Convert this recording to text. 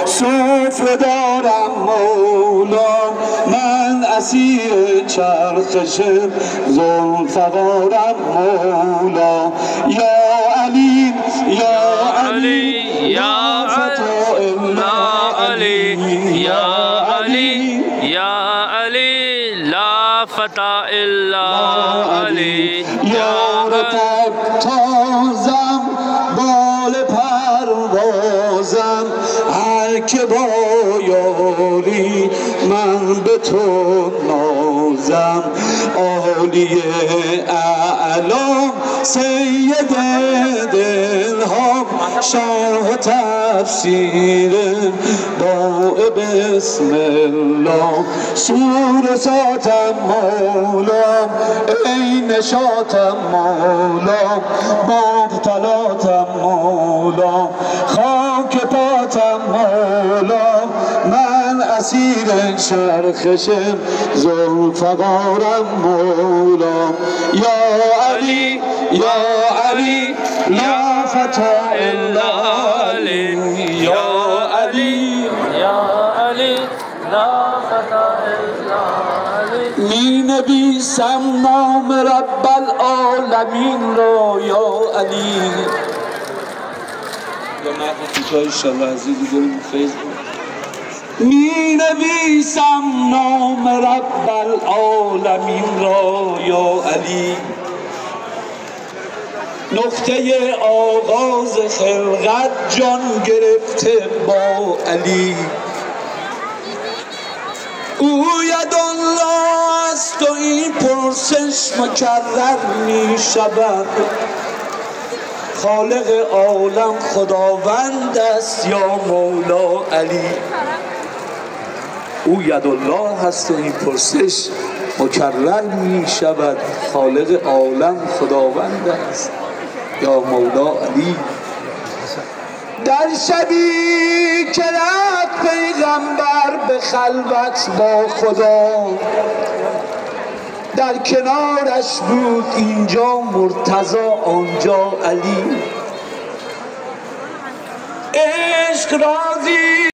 سفره دارم مولا، من اسیر چرخش ذوالفقارم مولا. یا علی یا علی یا فتح الله علی، یا علی یا علی لا فتح الا علی. یار تک تازم بال پروازم، هر که با یاری من به تو نازم. عالی اعلا سید دلها، شرح تفسیر با بسم الله. سور ساتم مولا، ای نشاتم مولا، مبتلاتم مولا، خاک پاتم مولا، من اسیر چرخش ذوالفقارم مولا. یا علی یا علی لا فتح الا علی، یا علی یا علی لا فتح الا علی. می نویسم نام رب العالمین را یا علی. یا محفظ کوتاه انشالله عزیزی داریم فیضبوک. می نویسم نام رب العالمین را یا علی. نقطه آغاز خلقت جان گرفته با علی. او یدالله است و این پرسش مکرر می شود. خالق عالم خداوند است یا مولا علی. او یدالله هست و این پرسش مکرر می شود. خالق عالم خداوند است یا مولا علی. در شبی که رفت پیغمبر به خلوت با خدا، در کنارش بود اینجا مرتضی آنجا علی. عشق رازی